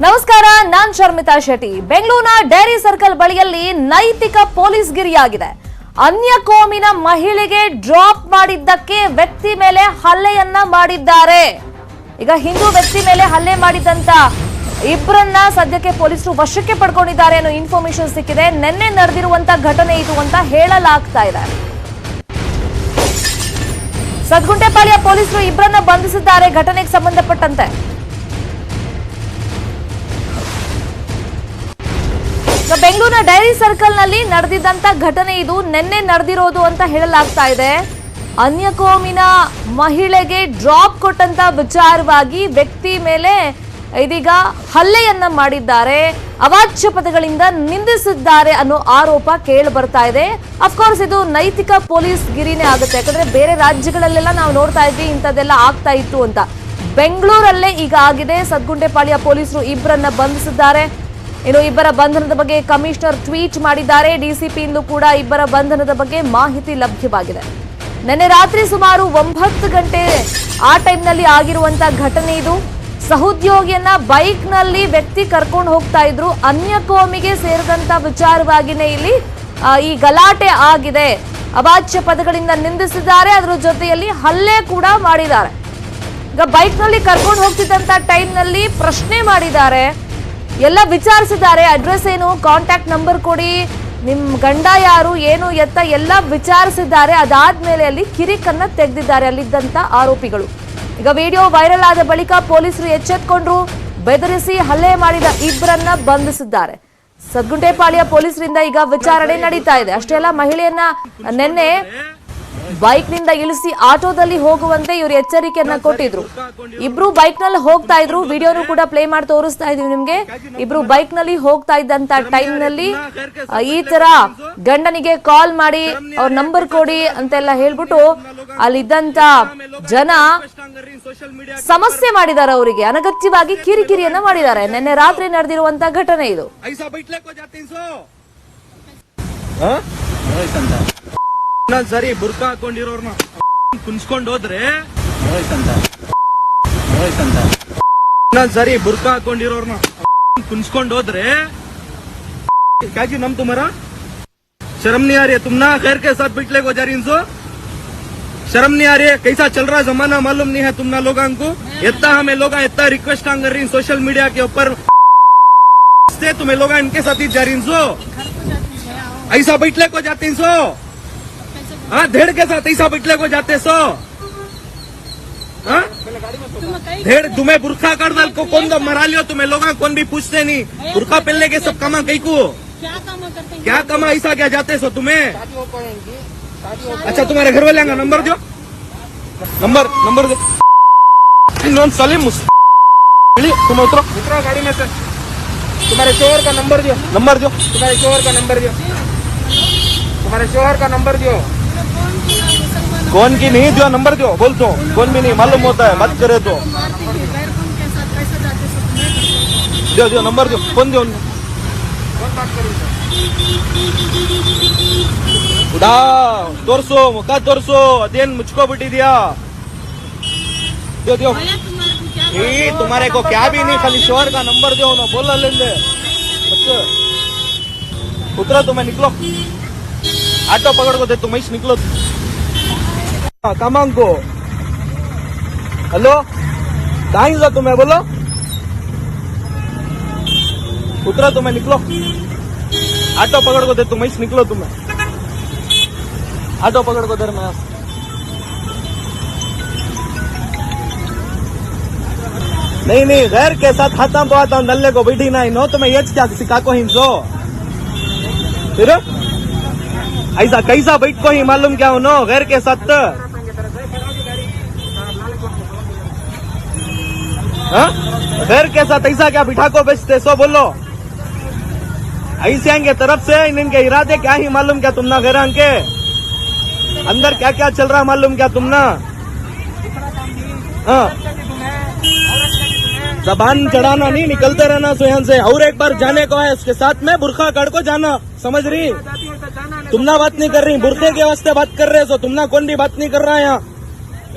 ನಮಸ್ಕಾರ, ನಾನ್ ಶರ್ಮಿತಾ ಶೆಟ್ಟಿ. ಬೆಂಗಳೂರಿನ dairy circle ಬಳಿಯಲ್ಲಿ ನೈತಿಕ ಪೊಲೀಸ್ ಗಿರಿಯಾಗಿದೆ. ಅನ್ಯ ಕೋಮಿನ ಮಹಿಳೆಗೆ ಡ್ರಾಪ್ ಮಾಡಿದ್ದಕ್ಕೆ ವ್ಯಕ್ತಿ ಮೇಲೆ ಹಲ್ಲೆಯನ್ನ ಮಾಡಿದ್ದಾರೆ. ಈಗ ಹಿಂದೂ ವ್ಯಕ್ತಿ ಮೇಲೆ ಹಲ್ಲೆ ಮಾಡಿದಂತ ಇಬ್ಬರನ್ನ ಸದ್ಯಕ್ಕೆ ಪೊಲೀಸರು ವಶಕ್ಕೆ ಪಡ್ಕೊಂಡಿದ್ದಾರೆ ಅನ್ನೋ ಇನ್ಫಾರ್ಮೇಶನ್ ಸಿಕ್ಕಿದೆ. ನಿನ್ನೆ ನಡೆದಿರುವಂತ ಘಟನೆ ಇದು ಅಂತ ಹೇಳಲಾಗ್ತಾ ಇದೆ. ಸದ್ಗುಂಟೆಪಾಳ್ಯ ಪೊಲೀಸರು ಇಬ್ಬರನ್ನ ಬಂಧಿಸಿದ್ದಾರೆ ಘಟನೆಗೆ ಸಂಬಂಧಪಟ್ಟಂತೆ. ಬೆಂಗಳೂರಿನ ಡೈರಿ ಸರ್ಕಲ್ ನಲ್ಲಿ ನಡೆದಿದ್ದಂತ ಘಟನೆ ಇದು. ನಿನ್ನೆ ನಡೆದಿರೋದು ಅಂತ ಹೇಳಲಾಗ್ತಾ ಇದೆ. ಅನ್ಯ ಕೋಮಿನ ಮಹಿಳೆಗೆ ಡ್ರಾಪ್ ಕೊಟ್ಟಂತ ವಿಚಾರವಾಗಿ ವ್ಯಕ್ತಿ ಮೇಲೆ ಇದೀಗ ಹಲ್ಲೆಯನ್ನ ಮಾಡಿದ್ದಾರೆ, ಅವಾಚ್ಯ ಪದಗಳಿಂದ ನಿಂದಿಸಿದ್ದಾರೆ ಅನ್ನೋ ಆರೋಪ ಕೇಳಿ ಬರ್ತಾ ಇದೆ. ಅಫ್ಕೋರ್ಸ್ ಇದು ನೈತಿಕ ಪೊಲೀಸ್ ಗಿರಿನೇ ಆಗುತ್ತೆ. ಯಾಕಂದ್ರೆ ಬೇರೆ ರಾಜ್ಯಗಳಲ್ಲೆಲ್ಲ ನಾವು ನೋಡ್ತಾ ಇದ್ವಿ ಇಂಥದ್ದೆಲ್ಲ ಆಗ್ತಾ ಇತ್ತು ಅಂತ. ಬೆಂಗಳೂರಲ್ಲೇ ಈಗ ಆಗಿದೆ. ಸದ್ಗುಂಟೆಪಾಳ್ಯ ಪೊಲೀಸರು ಇಬ್ಬರನ್ನ ಬಂಧಿಸಿದ್ದಾರೆ. ಇನ್ನು ಇಬ್ಬರ ಬಂಧನದ ಬಗ್ಗೆ ಕಮಿಷನರ್ ಟ್ವೀಟ್ ಮಾಡಿದ್ದಾರೆ. ಡಿಸಿಪಿಯಿಂದಲೂ ಕೂಡ ಇಬ್ಬರ ಬಂಧನದ ಬಗ್ಗೆ ಮಾಹಿತಿ ಲಭ್ಯವಾಗಿದೆ. ನಿನ್ನೆ ರಾತ್ರಿ ಸುಮಾರು 9 ಗಂಟೆ ಆ ಟೈಮ್ನಲ್ಲಿ ಆಗಿರುವಂತಹ ಘಟನೆ ಇದು. ಸಹೋದ್ಯೋಗಿಯನ್ನ ಬೈಕ್ ನಲ್ಲಿ ವ್ಯಕ್ತಿ ಕರ್ಕೊಂಡು ಹೋಗ್ತಾ ಇದ್ರು. ಅನ್ಯ ಕೋಮಿಗೆ ಸೇರಿದಂತ ವಿಚಾರವಾಗಿನೇ ಇಲ್ಲಿ ಈ ಗಲಾಟೆ ಆಗಿದೆ. ಅವಾಚ್ಯ ಪದಗಳಿಂದ ನಿಂದಿಸಿದ್ದಾರೆ, ಅದರ ಜೊತೆಯಲ್ಲಿ ಹಲ್ಲೆ ಕೂಡ ಮಾಡಿದ್ದಾರೆ. ಈಗ ಬೈಕ್ ನಲ್ಲಿ ಕರ್ಕೊಂಡು ಹೋಗ್ತಿದ್ದಂತ ಟೈಮ್ ನಲ್ಲಿ ಪ್ರಶ್ನೆ ಮಾಡಿದ್ದಾರೆ, ಎಲ್ಲ ವಿಚಾರಿಸಿದ್ದಾರೆ. ಅಡ್ರೆಸ್ ಏನು, ಕಾಂಟ್ಯಾಕ್ಟ್ ನಂಬರ್ ಕೊಡಿ, ನಿಮ್ ಗಂಡ ಯಾರು, ಏನು ಎತ್ತ ಎಲ್ಲ ವಿಚಾರಿಸಿದ್ದಾರೆ. ಅದಾದ್ಮೇಲೆ ಅಲ್ಲಿ ಕಿರಿಕನ್ನ ತೆಗೆದಿದ್ದಾರೆ ಅಲ್ಲಿದ್ದಂತ ಆರೋಪಿಗಳು. ಈಗ ವಿಡಿಯೋ ವೈರಲ್ ಆದ ಬಳಿಕ ಪೊಲೀಸರು ಎಚ್ಚೆತ್ಕೊಂಡ್ರು. ಬೆದರಿಸಿ ಹಲ್ಲೆ ಮಾಡಿದ ಇಬ್ಬರನ್ನ ಬಂಧಿಸಿದ್ದಾರೆ. ಸದ್ಗುಂಟೆಪಾಳ್ಯ ಪೊಲೀಸರಿಂದ ಈಗ ವಿಚಾರಣೆ ನಡೀತಾ ಇದೆ. ಅಷ್ಟೇ ಅಲ್ಲ, ಮಹಿಳೆಯನ್ನ ನಿನ್ನೆ ಬೈಕ್ ನಿಂದ ಇಳಿಸಿ ಆಟೋದಲ್ಲಿ ಹೋಗುವಂತೆ ಇವರು ಎಚ್ಚರಿಕೆಯನ್ನ ಕೊಟ್ಟಿದ್ರು. ಇಬ್ರು ಬೈಕ್ ನಲ್ಲಿ ಹೋಗ್ತಾ ಇದ್ರು. ವಿಡಿಯೋನು ಕೂಡ ಪ್ಲೇ ಮಾಡಿ ತೋರಿಸ್ತಾ ಇದೀವಿ ನಿಮ್ಗೆ. ಇಬ್ರು ಬೈಕ್ ನಲ್ಲಿ ಹೋಗ್ತಾ ಇದ್ದಂತ ಟೈಮ್ ನಲ್ಲಿ ಈ ತರ ಗಂಡನಿಗೆ ಕಾಲ್ ಮಾಡಿ ಅವ್ರ ನಂಬರ್ ಕೊಡಿ ಅಂತೆಲ್ಲ ಹೇಳ್ಬಿಟ್ಟು ಅಲ್ಲಿದ್ದಂತ ಜನ ಸಮಸ್ಯೆ ಮಾಡಿದ್ದಾರೆ. ಅವರಿಗೆ ಅನಗತ್ಯವಾಗಿ ಕಿರಿಕಿರಿಯನ್ನ ಮಾಡಿದ್ದಾರೆ. ನಿನ್ನೆ ರಾತ್ರಿ ನಡೆದಿರುವಂತ ಘಟನೆ ಇದು. ಸರಿ ಬುರ್ಕಾ ಹಾಕೊಂಡಿರೋರ್ನ ಕುನ್ಸ್ಕೊಂಡ್ ಹೋದ್ರೆ ಸರಿ ಬುರ್ಕಾ ಹಾಕೊಂಡಿರೋರ್ನ ಕುನ್ಸ್ಕೊಂಡ್ ಹೋದ್ರೆ क्या जी नाम तुम्हारा? शर्म नहीं आ रही है? तुम ना खैर के साथ बिटले को जा रही इनसो शर्म नहीं आ रही है? कैसा चल रहा है जमाना मालूम नहीं है तुमना लोगों को? इतना हमें लोग इतना रिक्वेस्ट कर रही सोशल मीडिया के ऊपर से तुम्हें लोग इनके साथ ही जा रही इनसो ऐसा बिटले को जाते इनसो हाँ धेड़ के साथ ऐसा बिटले को जाते सो हाँ धेड़ तुम्हें बुरखा कर डाल को कौन मरा लियो तुम्हें लोग कौन भी पूछते नहीं. बुरखा पहनने के सब कमा कहीं को क्या कमा ऐसा क्या जाते सो तुम्हें? अच्छा तुम्हारे घर वाले का नंबर दो, नंबर दो. सलीम तुम उतरो गाड़ी में से. तुम्हारे शोहर का नंबर दो, तुम्हारे शोहर का नंबर दो, तुम्हारे शोहर का नंबर दो. कौन की नहीं दिया नंबर दो, बोल तो कौन भी नहीं मालूम होता है, मत करे तो दियो नंबर दो. कौन दो उड़ा तोर्सो मुखा तोर्सो अदेन मुझको बिटी दिया दियो तुम्हारे को क्या भी नहीं, खाली शोहर का नंबर दो ना बोल लेंगे. उतरो तुम्हें निकलो, ऑटो पकड़ को दे तुम निकलो. कामांग को हेलो कहीं जा तुम्हें बोलो. उतरो तुम्हें निकलो, ऑटो पकड़ को दे तुम निकलो. तुम्हें ऑटो पकड़ को दे मैं नहीं गैर के साथ खाता तो आता हूँ नल्ले को बैठी ना नो तुम्हें ये क्या सिखा को हिंसो फिर ऐसा कैसा बैठ को ही मालूम क्या हो नो गैर के साथ गैर के साथ ऐसा क्या बिठा को बेचते सो बोलो. ऐसे आएंगे तरफ से इनके इरादे क्या ही मालूम क्या तुमना घर के अंदर क्या क्या चल रहा मालूम क्या तुमना? हाँ जबान चढ़ाना नहीं, निकलते रहना स्वयं से. और एक बार जाने को है उसके साथ में बुरखा कड़ को जाना, समझ रही? तुमना बात नहीं कर रही, बुरखे के वास्ते बात कर रहे हो. तुमना कौन भी बात नहीं कर रहा है यहाँ.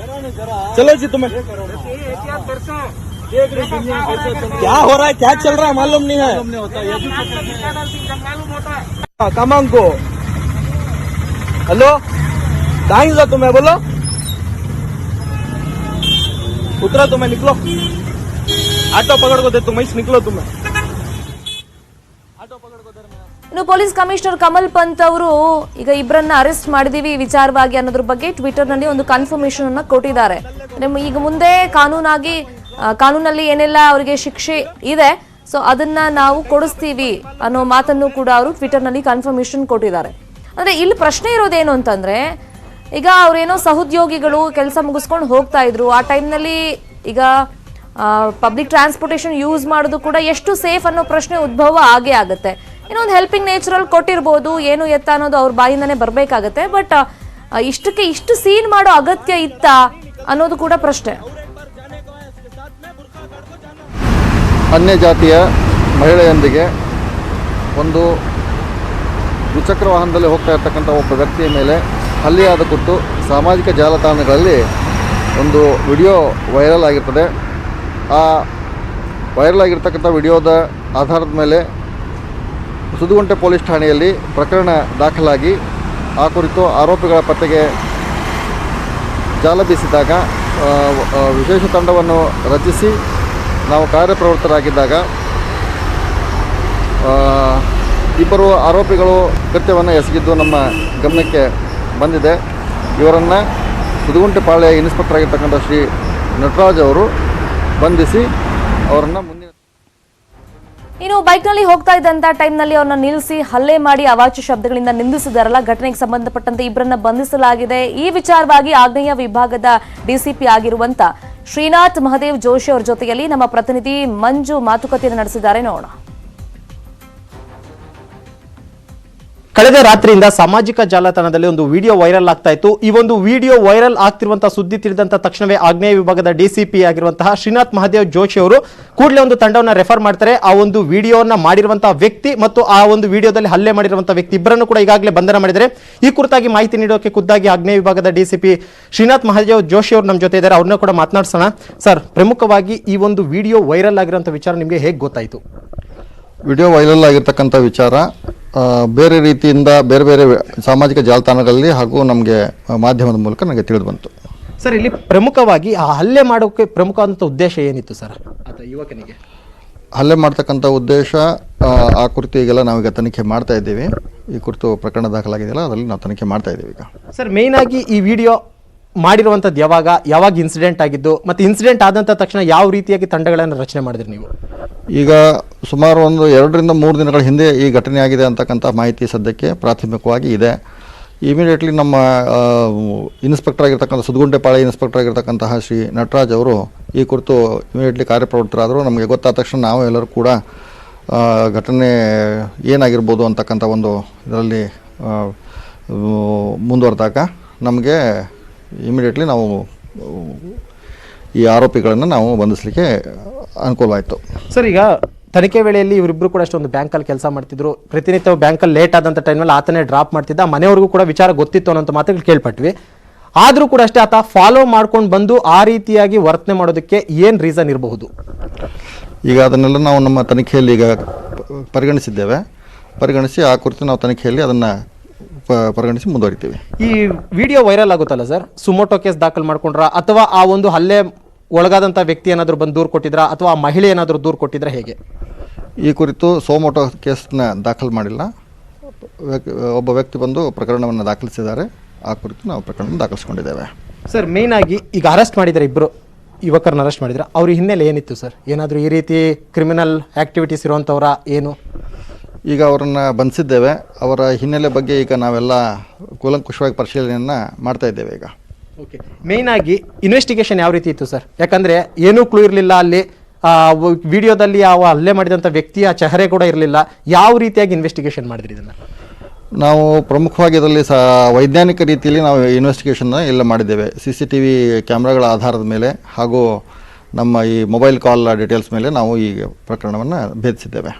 चलो जी तुम्हें क्या हो रहा है, क्या चल रहा है मालूम नहीं है। कमांग को हेलो, कहाँ जा तुम्हें, बोलो उतरा तुम्हें, निकलो ऑटो पकड़ को दे, तुम इस निकलो तुम्हें। ಇನ್ನು ಪೊಲೀಸ್ ಕಮಿಷನರ್ ಕಮಲ್ ಪಂತ್ ಅವರು ಈಗ ಇಬ್ಬರನ್ನ ಅರೆಸ್ಟ್ ಮಾಡಿದೀವಿ ಈ ವಿಚಾರವಾಗಿ ಅನ್ನೋದ್ರ ಬಗ್ಗೆ ಟ್ವಿಟರ್ ನಲ್ಲಿ ಒಂದು ಕನ್ಫರ್ಮೇಶನ್ ಅನ್ನ ಕೊಟ್ಟಿದ್ದಾರೆ. ಈಗ ಮುಂದೆ ಕಾನೂನಲ್ಲಿ ಏನೆಲ್ಲ ಅವರಿಗೆ ಶಿಕ್ಷೆ ಇದೆ, ಸೊ ಅದನ್ನ ನಾವು ಕೊಡಿಸ್ತೀವಿ ಅನ್ನೋ ಮಾತನ್ನು ಕೂಡ ಅವರು ಟ್ವಿಟರ್ ನಲ್ಲಿ ಕನ್ಫರ್ಮೇಶನ್ ಕೊಟ್ಟಿದ್ದಾರೆ. ಅಂದ್ರೆ ಇಲ್ಲಿ ಪ್ರಶ್ನೆ ಇರೋದೇನು ಅಂತಂದ್ರೆ, ಈಗ ಅವ್ರೇನೋ ಸಹೋದ್ಯೋಗಿಗಳು ಕೆಲಸ ಮುಗಿಸ್ಕೊಂಡು ಹೋಗ್ತಾ ಇದ್ರು, ಆ ಟೈಮ್ನಲ್ಲಿ ಈಗ ಪಬ್ಲಿಕ್ ಟ್ರಾನ್ಸ್ಪೋರ್ಟೇಷನ್ ಯೂಸ್ ಮಾಡೋದು ಕೂಡ ಎಷ್ಟು ಸೇಫ್ ಅನ್ನೋ ಪ್ರಶ್ನೆ ಉದ್ಭವ ಆಗೇ ಆಗುತ್ತೆ. ಇನ್ನೊಂದು ಹೆಲ್ಪಿಂಗ್ ನೇಚರಲ್ ಕೊಟ್ಟಿರ್ಬೋದು, ಏನು ಎತ್ತ ಅನ್ನೋದು ಅವ್ರ ಬಾಯಿಂದನೇ ಬರಬೇಕಾಗತ್ತೆ. ಬಟ್ ಇಷ್ಟಕ್ಕೆ ಇಷ್ಟು ಸೀನ್ ಮಾಡೋ ಅಗತ್ಯ ಇತ್ತಾ ಅನ್ನೋದು ಕೂಡ ಪ್ರಶ್ನೆ. ಅನ್ಯ ಜಾತಿಯ ಮಹಿಳೆಯೊಂದಿಗೆ ಒಂದು ದ್ವಿಚಕ್ರ ವಾಹನದಲ್ಲಿ ಹೋಗ್ತಾ ಇರ್ತಕ್ಕಂಥ ಒಬ್ಬ ವ್ಯಕ್ತಿಯ ಮೇಲೆ ಹಲ್ಲೆಯಾದ ಕುರಿತು ಸಾಮಾಜಿಕ ಜಾಲತಾಣಗಳಲ್ಲಿ ಒಂದು ವಿಡಿಯೋ ವೈರಲ್ ಆಗಿರ್ತದೆ. ಆ ವೈರಲ್ ಆಗಿರ್ತಕ್ಕಂಥ ವಿಡಿಯೋದ ಆಧಾರದ ಮೇಲೆ ಸುದುಗುಂಟೆ ಪೊಲೀಸ್ ಠಾಣೆಯಲ್ಲಿ ಪ್ರಕರಣ ದಾಖಲಾಗಿ ಆ ಕುರಿತು ಆರೋಪಿಗಳ ಪತ್ತೆಗೆ ಜಾಲ ಬೀಸಿದಾಗ ವಿಶೇಷ ತಂಡವನ್ನು ರಚಿಸಿ ನಾವು ಕಾರ್ಯಪ್ರವೃತ್ತರಾಗಿದ್ದಾಗ ಇಬ್ಬರು ಆರೋಪಿಗಳು ಕೃತ್ಯವನ್ನು ಎಸಗಿದ್ದು ನಮ್ಮ ಗಮನಕ್ಕೆ ಬಂದಿದೆ. ಇವರನ್ನು ಸುದುಗುಂಟೆ ಪಾಳ್ಯ ಇನ್ಸ್ಪೆಕ್ಟರ್ ಆಗಿರ್ತಕ್ಕಂಥ ಶ್ರೀ ನಟರಾಜ್ ಅವರು ಬಂಧಿಸಿ ಅವರನ್ನು ಮುಂದಿನ ಇನ್ನು ಬೈಕ್ನಲ್ಲಿ ಹೋಗ್ತಾ ಇದ್ದಂತ ಟೈಮ್ನಲ್ಲಿ ಅವ್ರನ್ನ ನಿಲ್ಲಿಸಿ ಹಲ್ಲೆ ಮಾಡಿ ಅವಾಚ್ಯ ಶಬ್ದಗಳಿಂದ ನಿಂದಿಸಿದಾರಲ್ಲ, ಘಟನೆಗೆ ಸಂಬಂಧಪಟ್ಟಂತೆ ಇಬ್ಬರನ್ನ ಬಂಧಿಸಲಾಗಿದೆ. ಈ ವಿಚಾರವಾಗಿ ಆಗ್ನೇಯ ವಿಭಾಗದ ಡಿಸಿಪಿ ಆಗಿರುವಂತ ಶ್ರೀನಾಥ್ ಮಹದೇವ್ ಜೋಶಿ ಅವರ ಜೊತೆಯಲ್ಲಿ ನಮ್ಮ ಪ್ರತಿನಿಧಿ ಮಂಜು ಮಾತುಕತೆಯನ್ನು ನಡೆಸಿದ್ದಾರೆ, ನೋಡೋಣ. ಕಳೆದ ರಾತ್ರಿಯಿಂದ ಸಾಮಾಜಿಕ ಜಾಲತಾಣದಲ್ಲಿ ಒಂದು ವಿಡಿಯೋ ವೈರಲ್ ಆಗ್ತಾ ಇತ್ತು. ಈ ಒಂದು ವಿಡಿಯೋ ವೈರಲ್ ಆಗ್ತಿರುವಂತಹ ಸುದ್ದಿ ತಿಳಿದಂತ ತಕ್ಷಣವೇ ಆಗ್ನೇಯ ವಿಭಾಗದ ಡಿಸಿಪಿ ಆಗಿರುವಂತಹ ಶ್ರೀನಾಥ್ ಮಹದೇವ್ ಜೋಶಿ ಅವರು ಕೂಡಲೇ ಒಂದು ತಂಡವನ್ನು ರೆಫರ್ ಮಾಡ್ತಾರೆ. ಆ ಒಂದು ವಿಡಿಯೋನ ಮಾಡಿರುವಂತಹ ವ್ಯಕ್ತಿ ಮತ್ತು ಆ ಒಂದು ವಿಡಿಯೋದಲ್ಲಿ ಹಲ್ಲೆ ಮಾಡಿರುವಂತಹ ವ್ಯಕ್ತಿ ಇಬ್ಬರನ್ನು ಕೂಡ ಈಗಾಗಲೇ ಬಂಧನ ಮಾಡಿದ್ದಾರೆ. ಈ ಕುರಿತಾಗಿ ಮಾಹಿತಿ ನೀಡೋಕೆ ಖುದ್ದಾಗಿ ಆಗ್ನೇಯ ವಿಭಾಗದ ಡಿಸಿಪಿ ಶ್ರೀನಾಥ್ ಮಹದೇವ್ ಜೋಶಿ ಅವರು ನಮ್ಮ ಜೊತೆ ಇದ್ದಾರೆ. ಅವ್ರನ್ನ ಕೂಡ ಮಾತನಾಡ್ಸೋಣ. ಸರ್, ಪ್ರಮುಖವಾಗಿ ಈ ಒಂದು ವಿಡಿಯೋ ವೈರಲ್ ಆಗಿರುವಂತಹ ವಿಚಾರ ನಿಮಗೆ ಹೇಗೆ ಗೊತ್ತಾಯಿತು? ವಿಡಿಯೋ ವೈರಲ್ ಆಗಿರ್ತಕ್ಕಂಥ ವಿಚಾರ ಬೇರೆ ರೀತಿಯಿಂದ ಬೇರೆ ಬೇರೆ ಸಾಮಾಜಿಕ ಜಾಲತಾಣಗಳಲ್ಲಿ ಹಾಗೂ ನಮಗೆ ಮಾಧ್ಯಮದ ಮೂಲಕ ನನಗೆ ತಿಳಿದು ಬಂತು. ಸರ್, ಇಲ್ಲಿ ಪ್ರಮುಖವಾಗಿ ಆ ಹಲ್ಲೆ ಮಾಡೋಕ್ಕೆ ಪ್ರಮುಖವಾದಂಥ ಉದ್ದೇಶ ಏನಿತ್ತು ಸರ್ ಆತ ಯುವಕನಿಗೆ? ಹಲ್ಲೆ ಮಾಡ್ತಕ್ಕಂಥ ಉದ್ದೇಶ ಆ ಕುರಿತು ಈಗೆಲ್ಲ ನಾವೀಗ ತನಿಖೆ ಮಾಡ್ತಾ ಇದ್ದೀವಿ. ಈ ಕುರಿತು ಪ್ರಕರಣ ದಾಖಲಾಗಿದೆಯಲ್ಲ, ಅದರಲ್ಲಿ ನಾವು ತನಿಖೆ ಮಾಡ್ತಾ ಇದ್ದೀವಿ ಈಗ. ಸರ್, ಮೇಯ್ನ್ ಆಗಿ ಈ ವಿಡಿಯೋ ಮಾಡಿರುವಂಥದ್ದು ಯಾವಾಗ ಇನ್ಸಿಡೆಂಟ್ ಆಗಿದ್ದು, ಮತ್ತು ಇನ್ಸಿಡೆಂಟ್ ಆದಂಥ ತಕ್ಷಣ ಯಾವ ರೀತಿಯಾಗಿ ತಂಡಗಳನ್ನು ರಚನೆ ಮಾಡಿದ್ರಿ ನೀವು? ಈಗ ಸುಮಾರು ಒಂದು 2 ರಿಂದ 3 ದಿನಗಳ ಹಿಂದೆ ಈ ಘಟನೆ ಆಗಿದೆ ಅಂತಕ್ಕಂಥ ಮಾಹಿತಿ ಸದ್ಯಕ್ಕೆ ಪ್ರಾಥಮಿಕವಾಗಿ ಇದೆ. ಇಮಿಡಿಯೇಟ್ಲಿ ನಮ್ಮ ಇನ್ಸ್ಪೆಕ್ಟರ್ ಆಗಿರ್ತಕ್ಕಂಥ ಸುದುಗುಂಟೆ ಪಾಳ್ಯ ಇನ್ಸ್ಪೆಕ್ಟರ್ ಆಗಿರ್ತಕ್ಕಂತಹ ಶ್ರೀ ನಟರಾಜ್ ಅವರು ಈ ಕುರಿತು ಇಮಿಡಿಯೇಟ್ಲಿ ಕಾರ್ಯಪ್ರವೃತ್ತರಾದರು. ನಮಗೆ ಗೊತ್ತಾದ ತಕ್ಷಣ ನಾವು ಎಲ್ಲರೂ ಕೂಡ ಘಟನೆ ಏನಾಗಿರ್ಬೋದು ಅಂತಕ್ಕಂಥ ಒಂದು ಇದರಲ್ಲಿ ಮುಂದುವರೆದಾಗ ನಮಗೆ ಇಮಿಡಿಯೇಟ್ಲಿ ನಾವು ಈ ಆರೋಪಿಗಳನ್ನು ನಾವು ಬಂಧಿಸಲಿಕ್ಕೆ ಅನುಕೂಲವಾಯಿತು. ಸರ್, ಈಗ ತನಿಖೆ ವೇಳೆಯಲ್ಲಿ ಇವರಿಬ್ಬರು ಕೂಡ ಅಷ್ಟೊಂದು ಬ್ಯಾಂಕಲ್ಲಿ ಕೆಲಸ ಮಾಡ್ತಿದ್ರು. ಪ್ರತಿನಿತ್ಯ ಬ್ಯಾಂಕಲ್ಲಿ ಲೇಟ್ ಆದಂಥ ಟೈಮಲ್ಲಿ ಆತನೇ ಡ್ರಾಪ್ ಮಾಡ್ತಿದ್ದ. ಮನೆಯವ್ರಿಗೂ ಕೂಡ ವಿಚಾರ ಗೊತ್ತಿತ್ತು ಅನ್ನೋಂಥ ಮಾತುಗಳು ಕೇಳ್ಪಟ್ವಿ. ಆದರೂ ಕೂಡ ಅಷ್ಟೇ ಆತ ಫಾಲೋ ಮಾಡ್ಕೊಂಡು ಬಂದು ಆ ರೀತಿಯಾಗಿ ವರ್ತನೆ ಮಾಡೋದಕ್ಕೆ ಏನು ರೀಸನ್ ಇರಬಹುದು? ಈಗ ಅದನ್ನೆಲ್ಲ ನಾವು ನಮ್ಮ ತನಿಖೆಯಲ್ಲಿ ಈಗ ಪರಿಗಣಿಸಿ ಆ ಕುರಿತು ನಾವು ತನಿಖೆಯಲ್ಲಿ ಅದನ್ನು ಪರಿಗಣಿಸಿ ಮುಂದುವರಿತೀವಿ. ಈ ವಿಡಿಯೋ ವೈರಲ್ ಆಗುತ್ತಲ್ಲ ಸರ್, ಸುಮೋಟೋ ಕೇಸ್ ದಾಖಲು ಮಾಡ್ಕೊಂಡ್ರ ಅಥವಾ ಆ ಒಂದು ಹಲ್ಲೆ ಒಳಗಾದಂಥ ವ್ಯಕ್ತಿ ಏನಾದರೂ ಬಂದು ದೂರು ಕೊಟ್ಟಿದ್ರಾ ಅಥವಾ ಆ ಮಹಿಳೆ ಏನಾದರೂ ದೂರು ಕೊಟ್ಟಿದ್ರೆ ಹೇಗೆ? ಈ ಕುರಿತು ಸುಮೋಟೋ ಕೇಸ್ನ ದಾಖಲು ಮಾಡಿಲ್ಲ. ಒಬ್ಬ ವ್ಯಕ್ತಿ ಬಂದು ಪ್ರಕರಣವನ್ನು ದಾಖಲಿಸಿದ್ದಾರೆ. ಆ ಕುರಿತು ನಾವು ಪ್ರಕರಣ ದಾಖಲಿಸಿಕೊಂಡಿದ್ದೇವೆ. ಸರ್, ಮೇಯ್ನ್ ಆಗಿ ಈಗ ಅರೆಸ್ಟ್ ಮಾಡಿದರೆ ಇಬ್ಬರು ಯುವಕರನ್ನ ಅರೆಸ್ಟ್ ಮಾಡಿದ್ರೆ ಅವ್ರ ಹಿನ್ನೆಲೆ ಏನಿತ್ತು ಸರ್? ಏನಾದರೂ ಈ ರೀತಿ ಕ್ರಿಮಿನಲ್ ಆ್ಯಕ್ಟಿವಿಟೀಸ್ ಇರುವಂಥವ್ರ ಏನು? ಈಗ ಅವರನ್ನು ಬಂಧಿಸಿದ್ದೇವೆ. ಅವರ ಹಿನ್ನೆಲೆ ಬಗ್ಗೆ ಈಗ ನಾವೆಲ್ಲ ಕೂಲಂಕುಷವಾಗಿ ಪರಿಶೀಲನೆಯನ್ನು ಮಾಡ್ತಾ ಇದ್ದೇವೆ ಈಗ. ಓಕೆ, ಮೇಯ್ನ್ ಆಗಿ ಇನ್ವೆಸ್ಟಿಗೇಷನ್ ಯಾವ ರೀತಿ ಇತ್ತು ಸರ್? ಯಾಕಂದರೆ ಏನೂ ಕ್ಲೂ ಇರಲಿಲ್ಲ ಅಲ್ಲಿ. ವಿಡಿಯೋದಲ್ಲಿ ಯಾವ ಹಲ್ಲೆ ಮಾಡಿದಂಥ ವ್ಯಕ್ತಿಯ ಚೆಹರೆ ಕೂಡ ಇರಲಿಲ್ಲ. ಯಾವ ರೀತಿಯಾಗಿ ಇನ್ವೆಸ್ಟಿಗೇಷನ್ ಮಾಡಿದ್ರಿ ಇದನ್ನು? ನಾವು ಪ್ರಮುಖವಾಗಿ ಇದರಲ್ಲಿ ವೈಜ್ಞಾನಿಕ ರೀತಿಯಲ್ಲಿ ನಾವು ಇನ್ವೆಸ್ಟಿಗೇಷನ್ನ ಎಲ್ಲ ಮಾಡಿದ್ದೇವೆ. CCTV ಕ್ಯಾಮ್ರಾಗಳ ಆಧಾರದ ಮೇಲೆ ಹಾಗೂ ನಮ್ಮ ಈ ಮೊಬೈಲ್ ಕಾಲ್ ಡೀಟೇಲ್ಸ್ ಮೇಲೆ ನಾವು ಈ ಪ್ರಕರಣವನ್ನು ಭೇದಿಸಿದ್ದೇವೆ.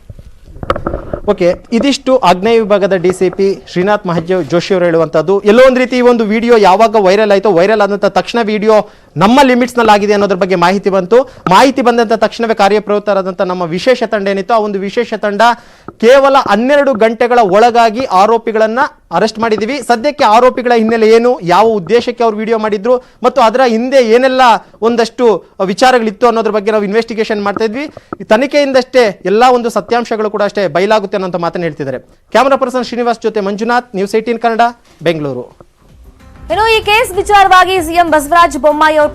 ಓಕೆ, ಇದಿಷ್ಟು ಆಗ್ನೇಯ ವಿಭಾಗದ DCP ಶ್ರೀನಾಥ್ ಮಹಾದೇವ್ ಜೋಶಿ ಅವರು ಹೇಳುವಂತದ್ದು. ಎಲ್ಲೋ ಒಂದು ರೀತಿ ಈ ಒಂದು ವಿಡಿಯೋ ಯಾವಾಗ ವೈರಲ್ ಆಯಿತು, ವೈರಲ್ ಆದಂತ ತಕ್ಷಣ ವಿಡಿಯೋ ನಮ್ಮ ಲಿಮಿಟ್ಸ್ ನಲ್ಲಿ ಆಗಿದೆ ಅನ್ನೋದ್ರ ಬಗ್ಗೆ ಮಾಹಿತಿ ಬಂತು. ಮಾಹಿತಿ ಬಂದಂತ ತಕ್ಷಣವೇ ಕಾರ್ಯಪ್ರವೃತ್ತರಾದಂಥ ನಮ್ಮ ವಿಶೇಷ ತಂಡ ಏನಿತ್ತು, ಆ ಒಂದು ವಿಶೇಷ ತಂಡ ಕೇವಲ 12 ಗಂಟೆಗಳ ಒಳಗಾಗಿ ಆರೋಪಿಗಳನ್ನ ಅರೆಸ್ಟ್ ಮಾಡಿದೀವಿ. ಸದ್ಯಕ್ಕೆ ಆರೋಪಿಗಳ ಹಿನ್ನೆಲೆ ಏನು, ಯಾವ ಉದ್ದೇಶಕ್ಕೆ ಅವ್ರು ವಿಡಿಯೋ ಮಾಡಿದ್ರು ಮತ್ತು ಅದರ ಹಿಂದೆ ಏನೆಲ್ಲ ಒಂದಷ್ಟು ವಿಚಾರಗಳಿತ್ತು ಅನ್ನೋದ್ರ ಬಗ್ಗೆ ನಾವು ಇನ್ವೆಸ್ಟಿಗೇಷನ್ ಮಾಡ್ತಾ ಇದ್ವಿ. ತನಿಖೆಯಿಂದಷ್ಟೇ ಎಲ್ಲ ಒಂದು ಸತ್ಯಾಂಶಗಳು ಕೂಡ ಅಷ್ಟೇ ಬಯಲಾಗುತ್ತೆ ಅನ್ನೋ ಮಾತನ್ನು ಹೇಳ್ತಿದ್ದಾರೆ. ಕ್ಯಾಮರಾ ಪರ್ಸನ್ ಶ್ರೀನಿವಾಸ್ ಜೊತೆ ಮಂಜುನಾಥ್, ನ್ಯೂಸ್ 18 ಕನ್ನಡ, ಬೆಂಗಳೂರು. ಇನ್ನು ಈ ಕೇಸ್ ವಿಚಾರವಾಗಿ ಸಿಎಂ ಬಸವರಾಜ ಬೊಮ್ಮಾಯಿ ಅವರು